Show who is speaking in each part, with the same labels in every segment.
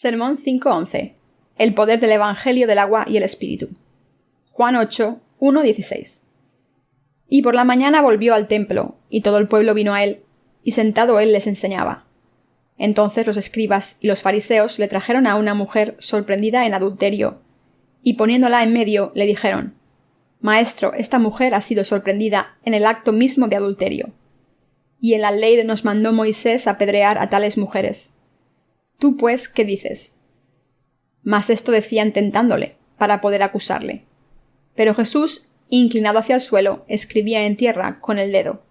Speaker 1: Sermón 5:11. El poder del Evangelio del agua y el Espíritu. Juan 8, 1-16. Y por la mañana volvió al templo, y todo el pueblo vino a él, y sentado él les enseñaba. Entonces los escribas y los fariseos le trajeron a una mujer sorprendida en adulterio, y poniéndola en medio le dijeron: Maestro, esta mujer ha sido sorprendida en el acto mismo de adulterio. Y en la ley nos mandó Moisés apedrear a tales mujeres. ¿Tú, pues, qué dices? Mas esto decían tentándole, para poder acusarle. Pero Jesús, inclinado hacia el suelo, escribía en tierra con el dedo.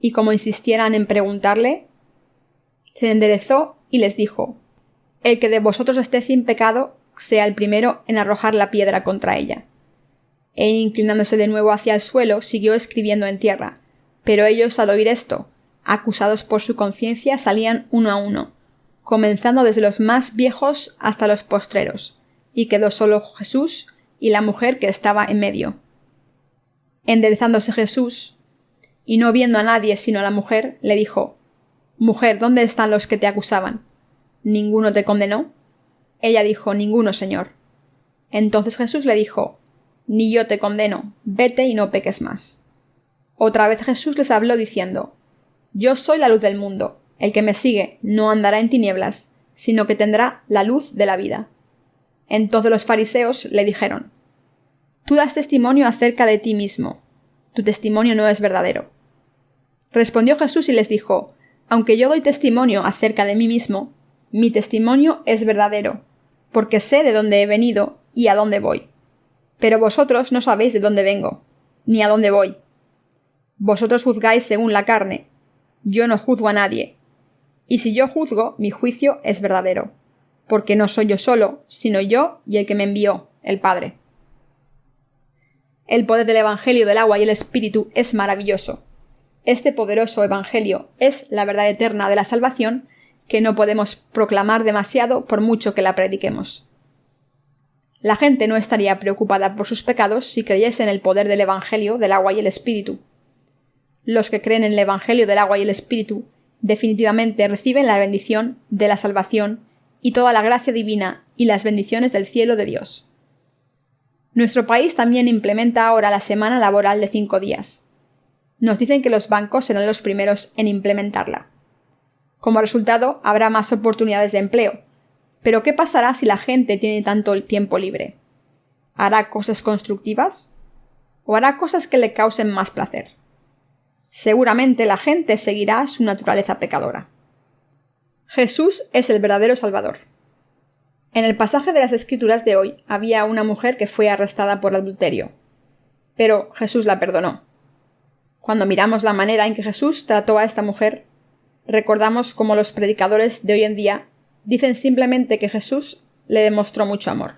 Speaker 1: Y como insistieran en preguntarle, se enderezó y les dijo: El que de vosotros esté sin pecado, sea el primero en arrojar la piedra contra ella. E inclinándose de nuevo hacia el suelo, siguió escribiendo en tierra. Pero ellos, al oír esto, acusados por su conciencia, salían uno a uno, comenzando desde los más viejos hasta los postreros, y quedó solo Jesús y la mujer que estaba en medio. Enderezándose Jesús, y no viendo a nadie sino a la mujer, le dijo: Mujer, ¿dónde están los que te acusaban? ¿Ninguno te condenó? Ella dijo: Ninguno, Señor. Entonces Jesús le dijo: Ni yo te condeno, vete y no peques más. Otra vez Jesús les habló diciendo: Yo soy la luz del mundo. El que me sigue no andará en tinieblas, sino que tendrá la luz de la vida. Entonces los fariseos le dijeron: Tú das testimonio acerca de ti mismo. Tu testimonio no es verdadero. Respondió Jesús y les dijo: Aunque yo doy testimonio acerca de mí mismo, mi testimonio es verdadero, porque sé de dónde he venido y a dónde voy. Pero vosotros no sabéis de dónde vengo, ni a dónde voy. Vosotros juzgáis según la carne. Yo no juzgo a nadie. Y si yo juzgo, mi juicio es verdadero, porque no soy yo solo, sino yo y el que me envió, el Padre. El poder del Evangelio del agua y el Espíritu es maravilloso. Este poderoso Evangelio es la verdad eterna de la salvación que no podemos proclamar demasiado por mucho que la prediquemos. La gente no estaría preocupada por sus pecados si creyese en el poder del Evangelio del agua y el Espíritu. Los que creen en el Evangelio del agua y el Espíritu definitivamente reciben la bendición de la salvación y toda la gracia divina y las bendiciones del cielo de Dios. Nuestro país también implementa ahora la semana laboral de 5 días. Nos dicen que los bancos serán los primeros en implementarla. Como resultado, habrá más oportunidades de empleo. Pero ¿qué pasará si la gente tiene tanto tiempo libre? ¿Hará cosas constructivas? ¿O hará cosas que le causen más placer? Seguramente la gente seguirá su naturaleza pecadora. Jesús es el verdadero Salvador. En el pasaje de las Escrituras de hoy había una mujer que fue arrestada por adulterio, pero Jesús la perdonó. Cuando miramos la manera en que Jesús trató a esta mujer, recordamos cómo los predicadores de hoy en día dicen simplemente que Jesús le demostró mucho amor.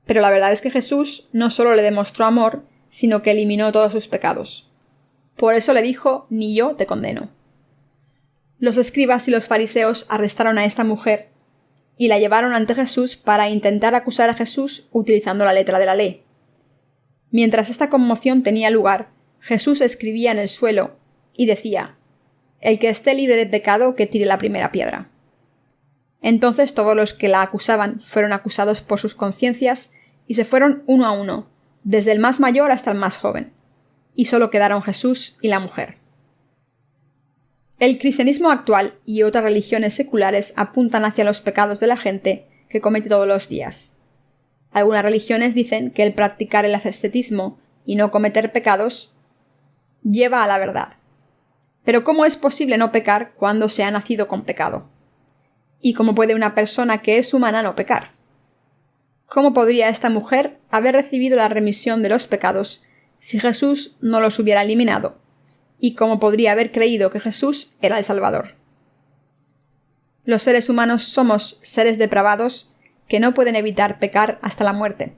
Speaker 1: Pero la verdad es que Jesús no solo le demostró amor, sino que eliminó todos sus pecados. Por eso le dijo: Ni yo te condeno. Los escribas y los fariseos arrestaron a esta mujer y la llevaron ante Jesús para intentar acusar a Jesús utilizando la letra de la ley. Mientras esta conmoción tenía lugar, Jesús escribía en el suelo y decía: El que esté libre de pecado, que tire la primera piedra. Entonces todos los que la acusaban fueron acusados por sus conciencias y se fueron uno a uno, desde el más mayor hasta el más joven. Y solo quedaron Jesús y la mujer. El cristianismo actual y otras religiones seculares apuntan hacia los pecados de la gente que comete todos los días. Algunas religiones dicen que el practicar el ascetismo y no cometer pecados lleva a la verdad. Pero ¿cómo es posible no pecar cuando se ha nacido con pecado? ¿Y cómo puede una persona que es humana no pecar? ¿Cómo podría esta mujer haber recibido la remisión de los pecados si Jesús no los hubiera eliminado? ¿Y cómo podría haber creído que Jesús era el Salvador? Los seres humanos somos seres depravados que no pueden evitar pecar hasta la muerte.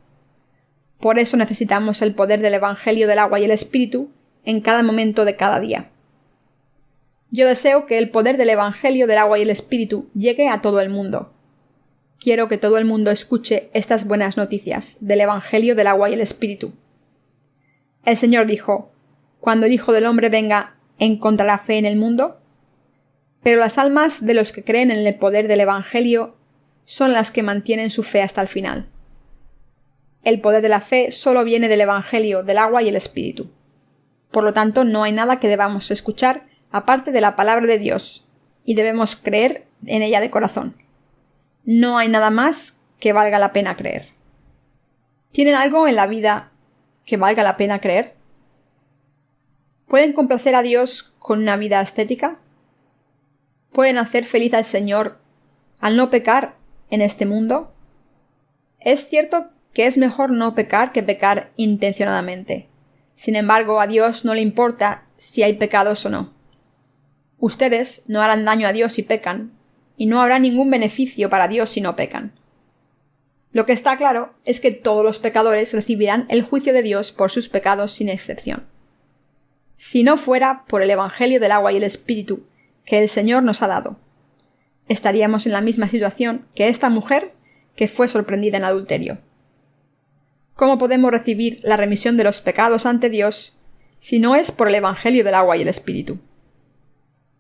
Speaker 1: Por eso necesitamos el poder del Evangelio del agua y el Espíritu en cada momento de cada día. Yo deseo que el poder del Evangelio del agua y el Espíritu llegue a todo el mundo. Quiero que todo el mundo escuche estas buenas noticias del Evangelio del agua y el Espíritu. El Señor dijo: Cuando el Hijo del Hombre venga, ¿encontrará fe en el mundo? Pero las almas de los que creen en el poder del Evangelio son las que mantienen su fe hasta el final. El poder de la fe solo viene del Evangelio, del agua y el Espíritu. Por lo tanto, no hay nada que debamos escuchar aparte de la palabra de Dios, y debemos creer en ella de corazón. No hay nada más que valga la pena creer. ¿Tienen algo en la vida que valga la pena creer? ¿Pueden complacer a Dios con una vida ascética? ¿Pueden hacer feliz al Señor al no pecar en este mundo? Es cierto que es mejor no pecar que pecar intencionadamente. Sin embargo, a Dios no le importa si hay pecados o no. Ustedes no harán daño a Dios si pecan, y no habrá ningún beneficio para Dios si no pecan. Lo que está claro es que todos los pecadores recibirán el juicio de Dios por sus pecados sin excepción. Si no fuera por el Evangelio del agua y el Espíritu que el Señor nos ha dado, estaríamos en la misma situación que esta mujer que fue sorprendida en adulterio. ¿Cómo podemos recibir la remisión de los pecados ante Dios si no es por el Evangelio del agua y el Espíritu?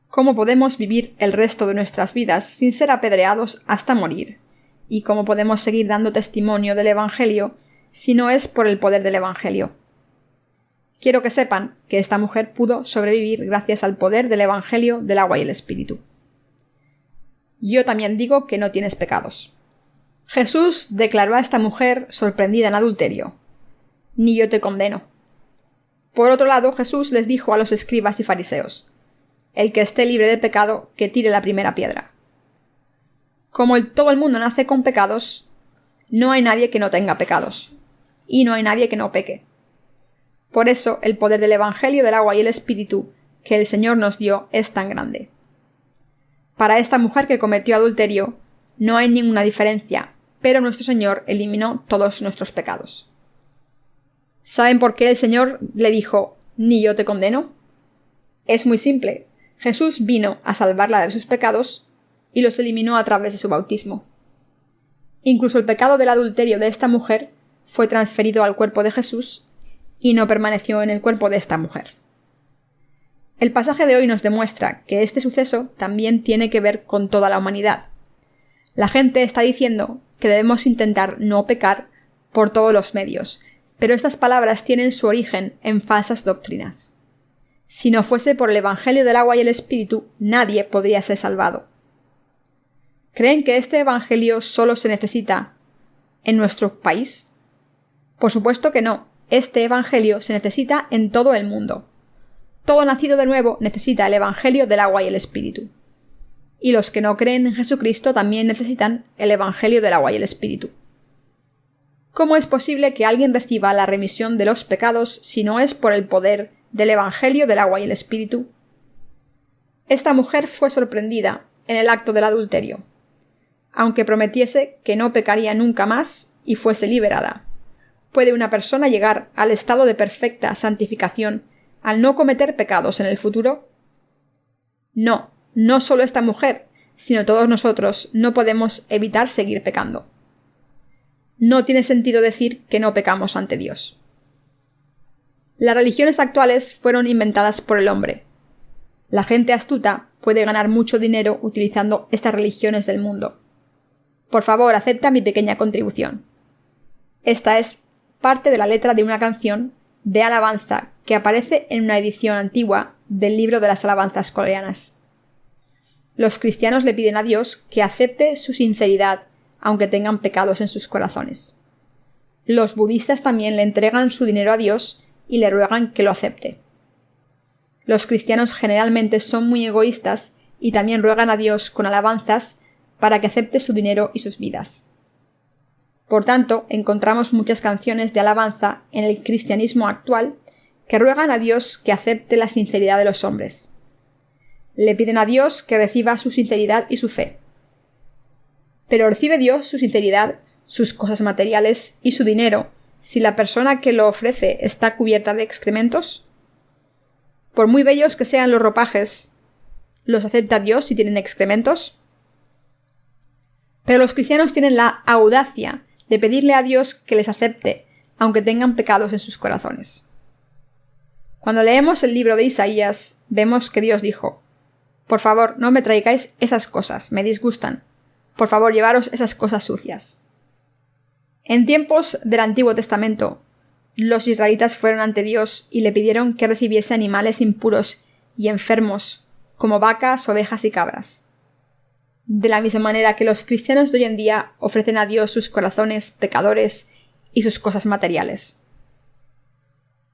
Speaker 1: ¿Cómo podemos vivir el resto de nuestras vidas sin ser apedreados hasta morir? ¿Y cómo podemos seguir dando testimonio del Evangelio si no es por el poder del Evangelio? Quiero que sepan que esta mujer pudo sobrevivir gracias al poder del Evangelio del agua y el Espíritu. Yo también digo que no tienes pecados. Jesús declaró a esta mujer sorprendida en adulterio: ni yo te condeno. Por otro lado, Jesús les dijo a los escribas y fariseos: el que esté libre de pecado, que tire la primera piedra. Como todo el mundo nace con pecados, no hay nadie que no tenga pecados, y no hay nadie que no peque. Por eso, el poder del Evangelio del agua y el Espíritu que el Señor nos dio es tan grande. Para esta mujer que cometió adulterio, no hay ninguna diferencia, pero nuestro Señor eliminó todos nuestros pecados. ¿Saben por qué el Señor le dijo: ni yo te condeno? Es muy simple. Jesús vino a salvarla de sus pecados y los eliminó a través de su bautismo. Incluso el pecado del adulterio de esta mujer fue transferido al cuerpo de Jesús y no permaneció en el cuerpo de esta mujer. El pasaje de hoy nos demuestra que este suceso también tiene que ver con toda la humanidad. La gente está diciendo que debemos intentar no pecar por todos los medios, pero estas palabras tienen su origen en falsas doctrinas. Si no fuese por el Evangelio del agua y el Espíritu, nadie podría ser salvado. ¿Creen que este Evangelio solo se necesita en nuestro país? Por supuesto que no. Este Evangelio se necesita en todo el mundo. Todo nacido de nuevo necesita el Evangelio del agua y el Espíritu. Y los que no creen en Jesucristo también necesitan el Evangelio del agua y el Espíritu. ¿Cómo es posible que alguien reciba la remisión de los pecados si no es por el poder del Evangelio del agua y el Espíritu? Esta mujer fue sorprendida en el acto del adulterio. Aunque prometiese que no pecaría nunca más y fuese liberada, ¿puede una persona llegar al estado de perfecta santificación al no cometer pecados en el futuro? No, no solo esta mujer, sino todos nosotros no podemos evitar seguir pecando. No tiene sentido decir que no pecamos ante Dios. Las religiones actuales fueron inventadas por el hombre. La gente astuta puede ganar mucho dinero utilizando estas religiones del mundo. Por favor, acepta mi pequeña contribución. Esta es parte de la letra de una canción de alabanza que aparece en una edición antigua del libro de las alabanzas coreanas. Los cristianos le piden a Dios que acepte su sinceridad, aunque tengan pecados en sus corazones. Los budistas también le entregan su dinero a Dios y le ruegan que lo acepte. Los cristianos generalmente son muy egoístas y también ruegan a Dios con alabanzas para que acepte su dinero y sus vidas. Por tanto, encontramos muchas canciones de alabanza en el cristianismo actual que ruegan a Dios que acepte la sinceridad de los hombres. Le piden a Dios que reciba su sinceridad y su fe. Pero ¿recibe Dios su sinceridad, sus cosas materiales y su dinero si la persona que lo ofrece está cubierta de excrementos? Por muy bellos que sean los ropajes, ¿los acepta Dios si tienen excrementos? Pero los cristianos tienen la audacia de pedirle a Dios que les acepte, aunque tengan pecados en sus corazones. Cuando leemos el libro de Isaías, vemos que Dios dijo: «Por favor, no me traigáis esas cosas, me disgustan. Por favor, llevaros esas cosas sucias. En tiempos del Antiguo Testamento, los israelitas fueron ante Dios y le pidieron que recibiese animales impuros y enfermos, como vacas, ovejas y cabras. De la misma manera que los cristianos de hoy en día ofrecen a Dios sus corazones pecadores y sus cosas materiales.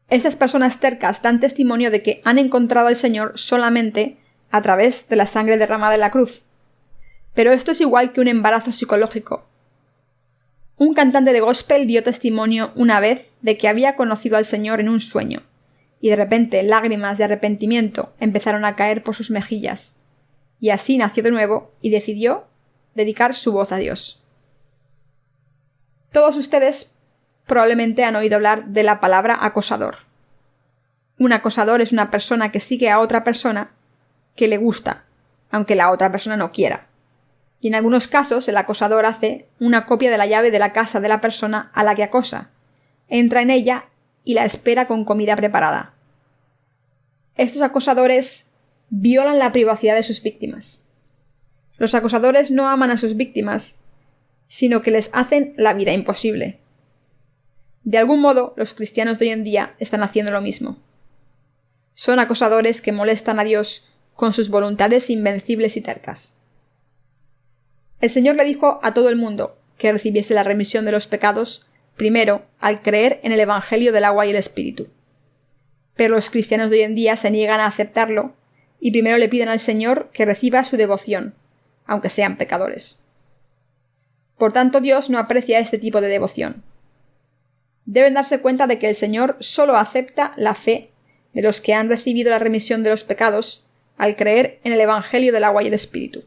Speaker 1: Estas personas tercas dan testimonio de que han encontrado al Señor solamente a través de la sangre derramada en la cruz. Pero esto es igual que un embarazo psicológico. Un cantante de gospel dio testimonio una vez de que había conocido al Señor en un sueño, y de repente lágrimas de arrepentimiento empezaron a caer por sus mejillas, y así nació de nuevo y decidió dedicar su voz a Dios. Todos ustedes probablemente han oído hablar de la palabra acosador. Un acosador es una persona que sigue a otra persona que le gusta, aunque la otra persona no quiera. Y en algunos casos el acosador hace una copia de la llave de la casa de la persona a la que acosa, entra en ella y la espera con comida preparada. Estos acosadores violan la privacidad de sus víctimas. Los acosadores no aman a sus víctimas, sino que les hacen la vida imposible. De algún modo, los cristianos de hoy en día están haciendo lo mismo. Son acosadores que molestan a Dios con sus voluntades invencibles y tercas. El Señor le dijo a todo el mundo que recibiese la remisión de los pecados, primero, al creer en el Evangelio del agua y el Espíritu. Pero los cristianos de hoy en día se niegan a aceptarlo y primero le piden al Señor que reciba su devoción, aunque sean pecadores. Por tanto, Dios no aprecia este tipo de devoción. Deben darse cuenta de que el Señor solo acepta la fe de los que han recibido la remisión de los pecados al creer en el Evangelio del agua y el Espíritu.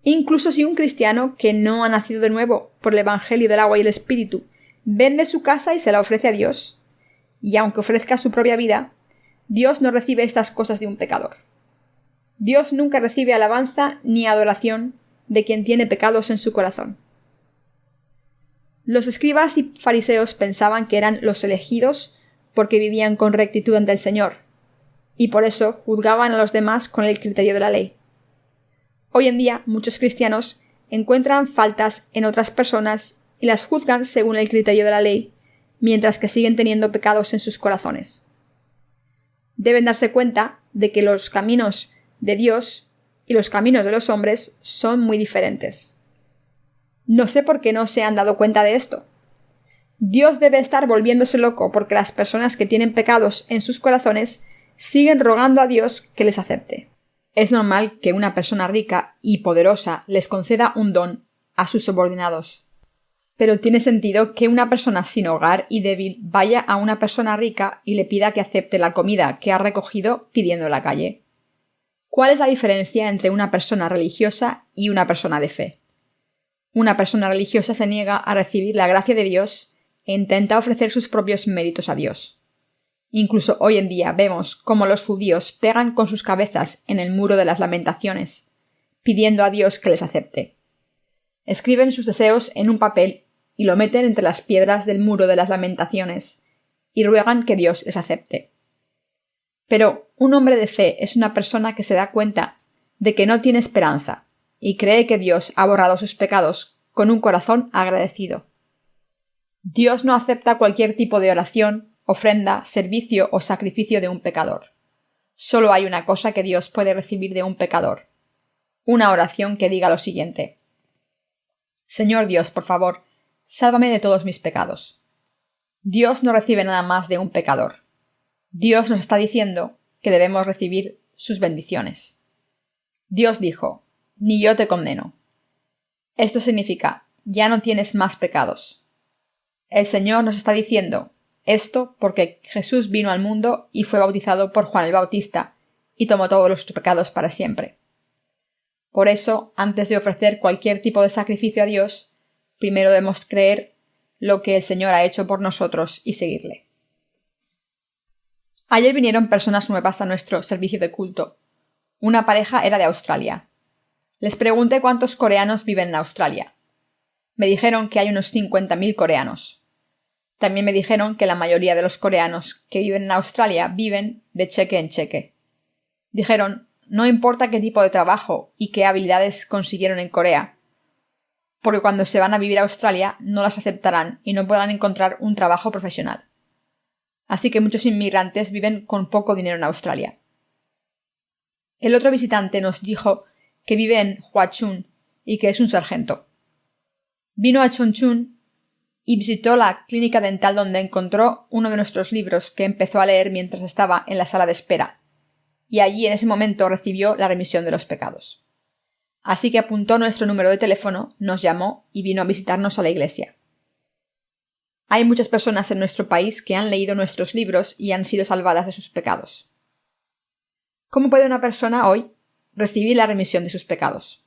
Speaker 1: Incluso si un cristiano que no ha nacido de nuevo por el Evangelio del agua y el Espíritu vende su casa y se la ofrece a Dios, y aunque ofrezca su propia vida, Dios no recibe estas cosas de un pecador. Dios nunca recibe alabanza ni adoración de quien tiene pecados en su corazón. Los escribas y fariseos pensaban que eran los elegidos porque vivían con rectitud ante el Señor, y por eso juzgaban a los demás con el criterio de la ley. Hoy en día muchos cristianos encuentran faltas en otras personas y las juzgan según el criterio de la ley, mientras que siguen teniendo pecados en sus corazones. Deben darse cuenta de que los caminos de Dios y los caminos de los hombres son muy diferentes. No sé por qué no se han dado cuenta de esto. Dios debe estar volviéndose loco porque las personas que tienen pecados en sus corazones siguen rogando a Dios que les acepte. Es normal que una persona rica y poderosa les conceda un don a sus subordinados. Pero tiene sentido que una persona sin hogar y débil vaya a una persona rica y le pida que acepte la comida que ha recogido pidiendo en la calle. ¿Cuál es la diferencia entre una persona religiosa y una persona de fe? Una persona religiosa se niega a recibir la gracia de Dios e intenta ofrecer sus propios méritos a Dios. Incluso hoy en día vemos cómo los judíos pegan con sus cabezas en el muro de las lamentaciones, pidiendo a Dios que les acepte. Escriben sus deseos en un papel y lo meten entre las piedras del muro de las lamentaciones, y ruegan que Dios les acepte. Pero un hombre de fe es una persona que se da cuenta de que no tiene esperanza, y cree que Dios ha borrado sus pecados con un corazón agradecido. Dios no acepta cualquier tipo de oración, ofrenda, servicio o sacrificio de un pecador. Solo hay una cosa que Dios puede recibir de un pecador: una oración que diga lo siguiente: Señor Dios, por favor, sálvame de todos mis pecados. Dios no recibe nada más de un pecador. Dios nos está diciendo que debemos recibir sus bendiciones. Dios dijo: ni yo te condeno. Esto significa: ya no tienes más pecados. El Señor nos está diciendo esto porque Jesús vino al mundo y fue bautizado por Juan el Bautista y tomó todos los pecados para siempre. Por eso, antes de ofrecer cualquier tipo de sacrificio a Dios, primero debemos creer lo que el Señor ha hecho por nosotros y seguirle. Ayer vinieron personas nuevas a nuestro servicio de culto. Una pareja era de Australia. Les pregunté cuántos coreanos viven en Australia. Me dijeron que hay unos 50.000 coreanos. También me dijeron que la mayoría de los coreanos que viven en Australia viven de cheque en cheque. Dijeron: no importa qué tipo de trabajo y qué habilidades consiguieron en Corea, porque cuando se van a vivir a Australia no las aceptarán y no podrán encontrar un trabajo profesional. Así que muchos inmigrantes viven con poco dinero en Australia. El otro visitante nos dijo que vive en Huachun y que es un sargento. Vino a Chongchun y visitó la clínica dental donde encontró uno de nuestros libros que empezó a leer mientras estaba en la sala de espera, y allí en ese momento recibió la remisión de los pecados. Así que apuntó nuestro número de teléfono, nos llamó y vino a visitarnos a la iglesia. Hay muchas personas en nuestro país que han leído nuestros libros y han sido salvadas de sus pecados. ¿Cómo puede una persona hoy recibir la remisión de sus pecados?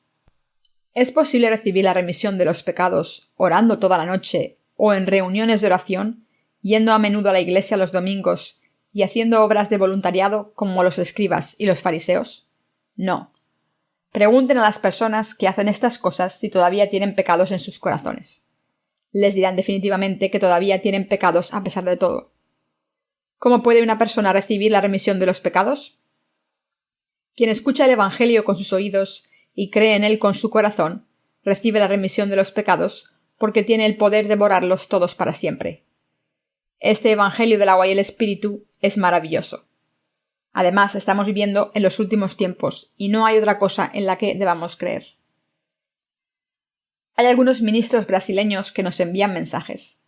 Speaker 1: ¿Es posible recibir la remisión de los pecados orando toda la noche o en reuniones de oración, yendo a menudo a la iglesia los domingos y haciendo obras de voluntariado como los escribas y los fariseos? No. Pregunten a las personas que hacen estas cosas si todavía tienen pecados en sus corazones. Les dirán definitivamente que todavía tienen pecados a pesar de todo. ¿Cómo puede una persona recibir la remisión de los pecados? Quien escucha el Evangelio con sus oídos y cree en él con su corazón, recibe la remisión de los pecados porque tiene el poder de borrarlos todos para siempre. Este Evangelio del agua y el Espíritu es maravilloso. Además, estamos viviendo en los últimos tiempos y no hay otra cosa en la que debamos creer. Hay algunos ministros brasileños que nos envían mensajes.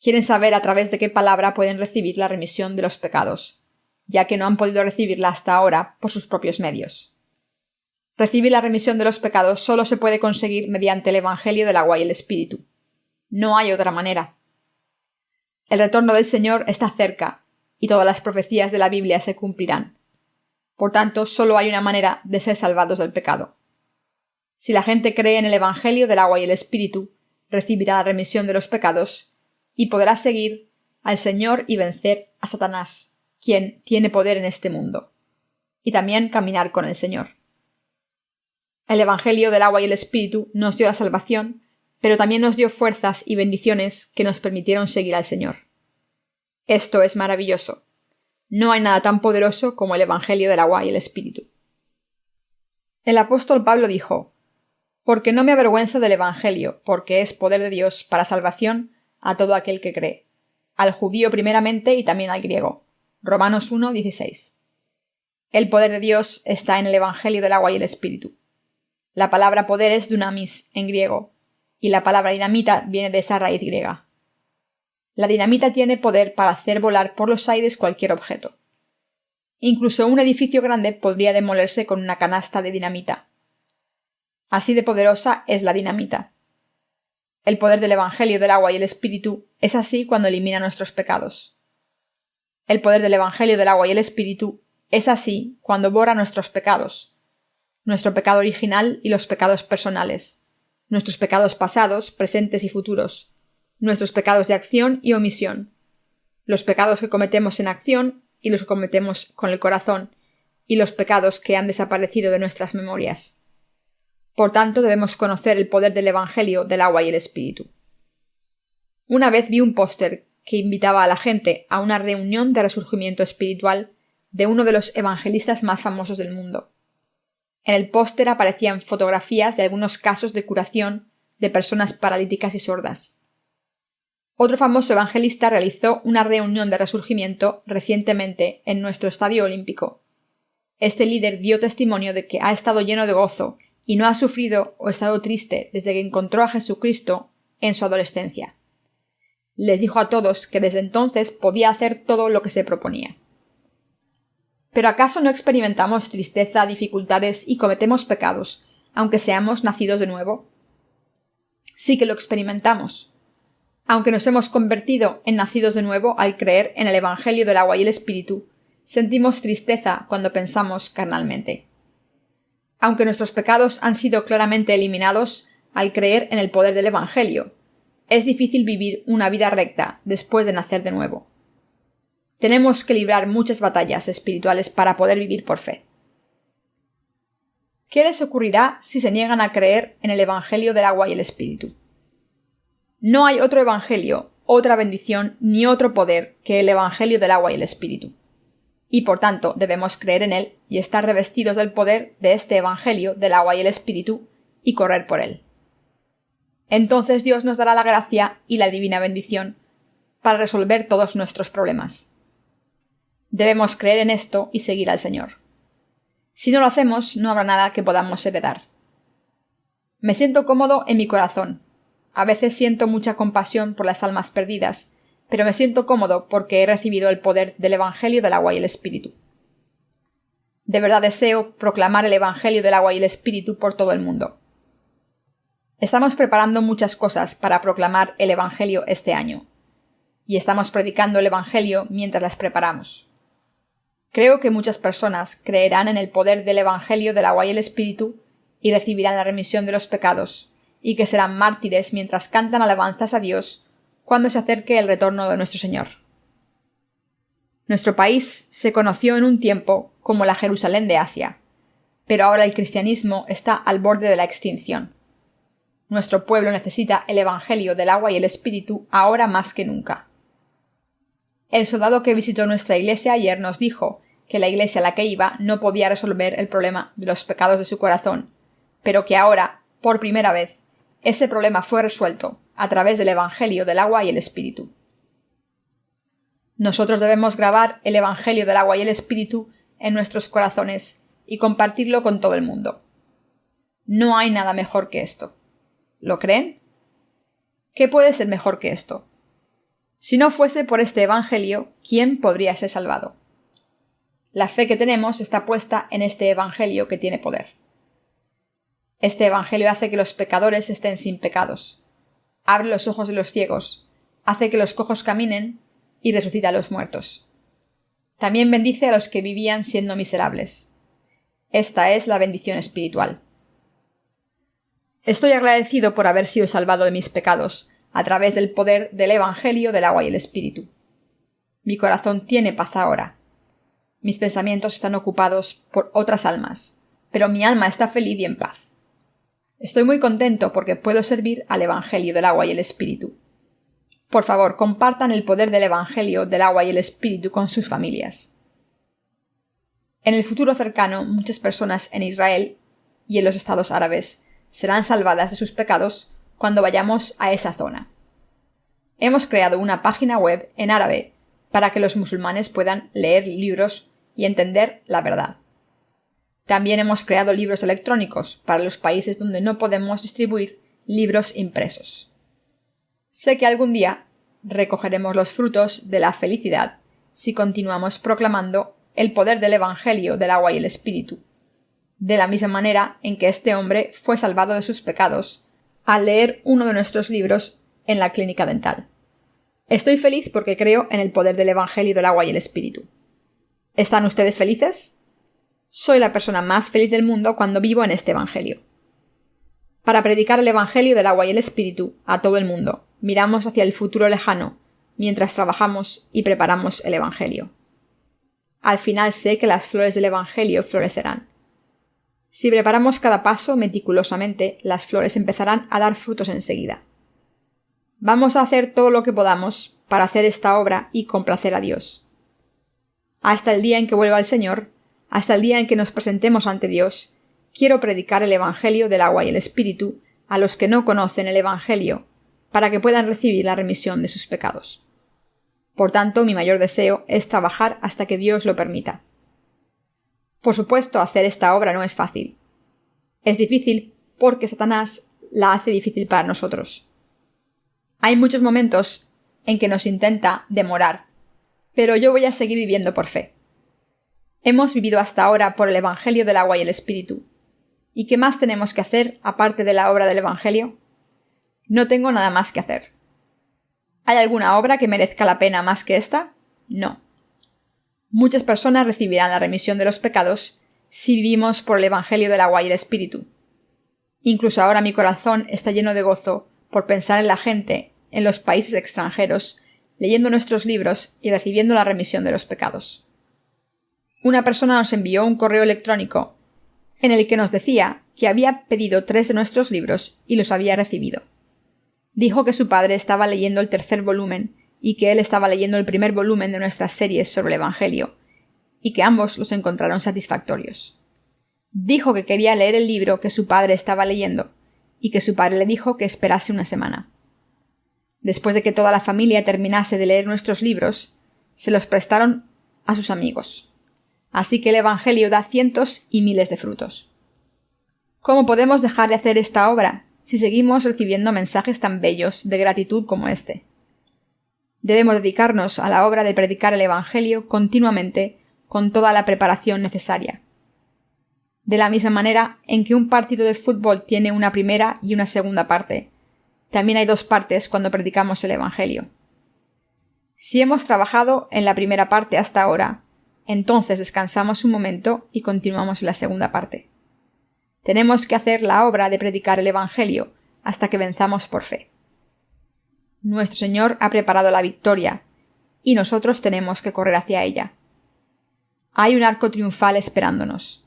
Speaker 1: Quieren saber a través de qué palabra pueden recibir la remisión de los pecados, ya que no han podido recibirla hasta ahora por sus propios medios. Recibir la remisión de los pecados solo se puede conseguir mediante el Evangelio del agua y el Espíritu. No hay otra manera. El retorno del Señor está cerca, y todas las profecías de la Biblia se cumplirán. Por tanto, solo hay una manera de ser salvados del pecado. Si la gente cree en el Evangelio del agua y el Espíritu, recibirá la remisión de los pecados y podrá seguir al Señor y vencer a Satanás, quien tiene poder en este mundo, y también caminar con el Señor. El Evangelio del agua y el Espíritu nos dio la salvación, pero también nos dio fuerzas y bendiciones que nos permitieron seguir al Señor. Esto es maravilloso. No hay nada tan poderoso como el Evangelio del agua y el Espíritu. El apóstol Pablo dijo: «Porque no me avergüenzo del Evangelio, porque es poder de Dios para salvación a todo aquel que cree, al judío primeramente y también al griego». Romanos 1:16. El poder de Dios está en el Evangelio del agua y el Espíritu. La palabra poder es dunamis en griego, y la palabra dinamita viene de esa raíz griega. La dinamita tiene poder para hacer volar por los aires cualquier objeto. Incluso un edificio grande podría demolerse con una canasta de dinamita. Así de poderosa es la dinamita. El poder del Evangelio del agua y el Espíritu es así cuando elimina nuestros pecados. El poder del Evangelio del agua y el Espíritu es así cuando borra nuestros pecados, nuestro pecado original y los pecados personales, nuestros pecados pasados, presentes y futuros, nuestros pecados de acción y omisión, los pecados que cometemos en acción y los que cometemos con el corazón, y los pecados que han desaparecido de nuestras memorias. Por tanto, debemos conocer el poder del Evangelio del agua y el Espíritu. Una vez vi un póster que invitaba a la gente a una reunión de resurgimiento espiritual de uno de los evangelistas más famosos del mundo. En el póster aparecían fotografías de algunos casos de curación de personas paralíticas y sordas. Otro famoso evangelista realizó una reunión de resurgimiento recientemente en nuestro estadio olímpico. Este líder dio testimonio de que ha estado lleno de gozo y no ha sufrido o estado triste desde que encontró a Jesucristo en su adolescencia. Les dijo a todos que desde entonces podía hacer todo lo que se proponía. ¿Pero acaso no experimentamos tristeza, dificultades y cometemos pecados, aunque seamos nacidos de nuevo? Sí que lo experimentamos. Aunque nos hemos convertido en nacidos de nuevo al creer en el Evangelio del agua y el Espíritu, sentimos tristeza cuando pensamos carnalmente. Aunque nuestros pecados han sido claramente eliminados al creer en el poder del Evangelio, es difícil vivir una vida recta después de nacer de nuevo. Tenemos que librar muchas batallas espirituales para poder vivir por fe. ¿Qué les ocurrirá si se niegan a creer en el Evangelio del agua y el Espíritu? No hay otro Evangelio, otra bendición ni otro poder que el Evangelio del agua y el Espíritu. y por tanto debemos creer en él y estar revestidos del poder de este Evangelio del agua y el Espíritu y correr por él. Entonces Dios nos dará la gracia y la divina bendición para resolver todos nuestros problemas. Debemos creer en esto y seguir al Señor. Si no lo hacemos, no habrá nada que podamos heredar. Me siento cómodo en mi corazón. A veces siento mucha compasión por las almas perdidas, pero me siento cómodo porque he recibido el poder del Evangelio del agua y el Espíritu. De verdad deseo proclamar el Evangelio del agua y el Espíritu por todo el mundo. Estamos preparando muchas cosas para proclamar el Evangelio este año, y estamos predicando el Evangelio mientras las preparamos. Creo que muchas personas creerán en el poder del Evangelio del agua y el Espíritu y recibirán la remisión de los pecados, y que serán mártires mientras cantan alabanzas a Dios cuando se acerque el retorno de nuestro Señor. Nuestro país se conoció en un tiempo como la Jerusalén de Asia, pero ahora el cristianismo está al borde de la extinción. Nuestro pueblo necesita el Evangelio del agua y el Espíritu ahora más que nunca. El soldado que visitó nuestra iglesia ayer nos dijo que la iglesia a la que iba no podía resolver el problema de los pecados de su corazón, pero que ahora, por primera vez, ese problema fue resuelto a través del Evangelio del agua y el Espíritu. Nosotros debemos grabar el Evangelio del agua y el Espíritu en nuestros corazones y compartirlo con todo el mundo. No hay nada mejor que esto. ¿Lo creen? ¿Qué puede ser mejor que esto? Si no fuese por este Evangelio, ¿quién podría ser salvado? La fe que tenemos está puesta en este Evangelio que tiene poder. Este Evangelio hace que los pecadores estén sin pecados, abre los ojos de los ciegos, hace que los cojos caminen y resucita a los muertos. También bendice a los que vivían siendo miserables. Esta es la bendición espiritual. Estoy agradecido por haber sido salvado de mis pecados a través del poder del Evangelio del agua y el Espíritu. Mi corazón tiene paz ahora. Mis pensamientos están ocupados por otras almas, pero mi alma está feliz y en paz. Estoy muy contento porque puedo servir al Evangelio del agua y el Espíritu. Por favor, compartan el poder del Evangelio del agua y el Espíritu con sus familias. En el futuro cercano, muchas personas en Israel y en los estados árabes serán salvadas de sus pecados cuando vayamos a esa zona. Hemos creado una página web en árabe para que los musulmanes puedan leer libros y entender la verdad. También hemos creado libros electrónicos para los países donde no podemos distribuir libros impresos. Sé que algún día recogeremos los frutos de la felicidad si continuamos proclamando el poder del Evangelio del agua y el Espíritu, de la misma manera en que este hombre fue salvado de sus pecados al leer uno de nuestros libros en la clínica dental. Estoy feliz porque creo en el poder del Evangelio del agua y el Espíritu. ¿Están ustedes felices? Soy la persona más feliz del mundo cuando vivo en este Evangelio. Para predicar el Evangelio del agua y el Espíritu a todo el mundo, miramos hacia el futuro lejano mientras trabajamos y preparamos el Evangelio. Al final sé que las flores del Evangelio florecerán. Si preparamos cada paso meticulosamente, las flores empezarán a dar frutos enseguida. Vamos a hacer todo lo que podamos para hacer esta obra y complacer a Dios. Hasta el día en que vuelva el Señor, hasta el día en que nos presentemos ante Dios, quiero predicar el Evangelio del agua y el Espíritu a los que no conocen el Evangelio, para que puedan recibir la remisión de sus pecados. Por tanto, mi mayor deseo es trabajar hasta que Dios lo permita. Por supuesto, hacer esta obra no es fácil. Es difícil porque Satanás la hace difícil para nosotros. Hay muchos momentos en que nos intenta demorar, pero yo voy a seguir viviendo por fe. Hemos vivido hasta ahora por el Evangelio del agua y el Espíritu. ¿Y qué más tenemos que hacer aparte de la obra del Evangelio? No tengo nada más que hacer. ¿Hay alguna obra que merezca la pena más que esta? No. Muchas personas recibirán la remisión de los pecados si vivimos por el Evangelio del agua y el Espíritu. Incluso ahora mi corazón está lleno de gozo por pensar en la gente en los países extranjeros, leyendo nuestros libros y recibiendo la remisión de los pecados. Una persona nos envió un correo electrónico en el que nos decía que había pedido 3 de nuestros libros y los había recibido. Dijo que su padre estaba leyendo el 3er volumen y que él estaba leyendo el 1er volumen de nuestras series sobre el Evangelio, y que ambos los encontraron satisfactorios. Dijo que quería leer el libro que su padre estaba leyendo, y que su padre le dijo que esperase una semana. Después de que toda la familia terminase de leer nuestros libros, se los prestaron a sus amigos. Así que el Evangelio da cientos y miles de frutos. ¿Cómo podemos dejar de hacer esta obra si seguimos recibiendo mensajes tan bellos de gratitud como este? Debemos dedicarnos a la obra de predicar el Evangelio continuamente con toda la preparación necesaria. De la misma manera en que un partido de fútbol tiene una primera y una segunda parte, también hay dos partes cuando predicamos el Evangelio. Si hemos trabajado en la primera parte hasta ahora, entonces descansamos un momento y continuamos en la segunda parte. Tenemos que hacer la obra de predicar el Evangelio hasta que venzamos por fe. Nuestro Señor ha preparado la victoria, y nosotros tenemos que correr hacia ella. Hay un arco triunfal esperándonos.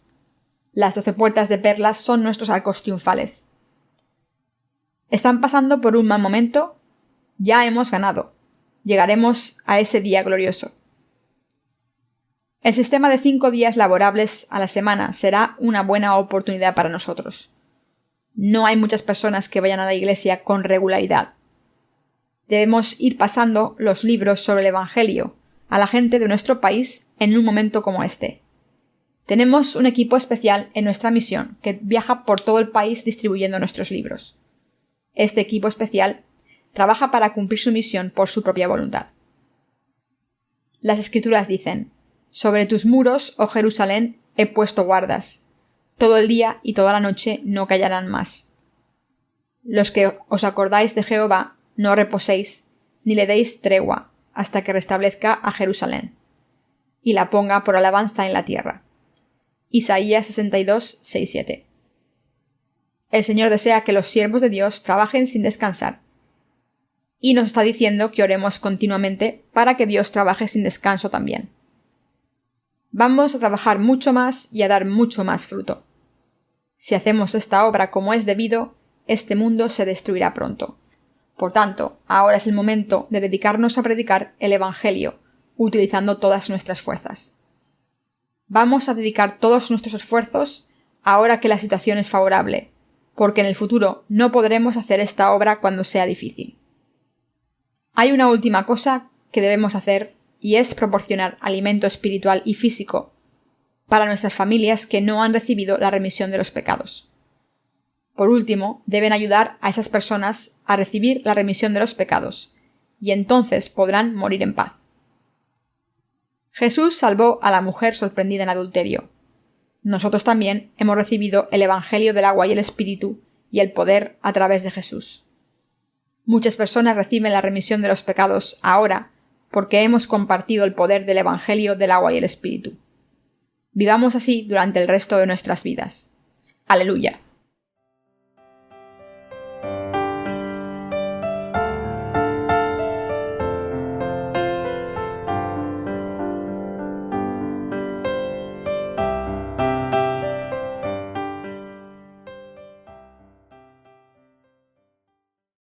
Speaker 1: Las 12 puertas de perlas son nuestros arcos triunfales. ¿Están pasando por un mal momento? Ya hemos ganado. Llegaremos a ese día glorioso. El sistema de 5 días laborables a la semana será una buena oportunidad para nosotros. No hay muchas personas que vayan a la iglesia con regularidad. Debemos ir pasando los libros sobre el Evangelio a la gente de nuestro país en un momento como este. Tenemos un equipo especial en nuestra misión que viaja por todo el país distribuyendo nuestros libros. Este equipo especial trabaja para cumplir su misión por su propia voluntad. Las Escrituras dicen: «Sobre tus muros, oh Jerusalén, he puesto guardas. Todo el día y toda la noche no callarán más. Los que os acordáis de Jehová, no reposéis, ni le deis tregua, hasta que restablezca a Jerusalén, y la ponga por alabanza en la tierra». Isaías 62, 6, 7. El Señor desea que los siervos de Dios trabajen sin descansar, y nos está diciendo que oremos continuamente para que Dios trabaje sin descanso también. Vamos a trabajar mucho más y a dar mucho más fruto. Si hacemos esta obra como es debido, este mundo se destruirá pronto. Por tanto, ahora es el momento de dedicarnos a predicar el Evangelio, utilizando todas nuestras fuerzas. Vamos a dedicar todos nuestros esfuerzos ahora que la situación es favorable, porque en el futuro no podremos hacer esta obra cuando sea difícil. Hay una última cosa que debemos hacer, y es proporcionar alimento espiritual y físico para nuestras familias que no han recibido la remisión de los pecados. Por último, deben ayudar a esas personas a recibir la remisión de los pecados, y entonces podrán morir en paz. Jesús salvó a la mujer sorprendida en adulterio. Nosotros también hemos recibido el Evangelio del agua y el Espíritu y el poder a través de Jesús. Muchas personas reciben la remisión de los pecados ahora porque hemos compartido el poder del Evangelio del agua y el Espíritu. Vivamos así durante el resto de nuestras vidas. Aleluya.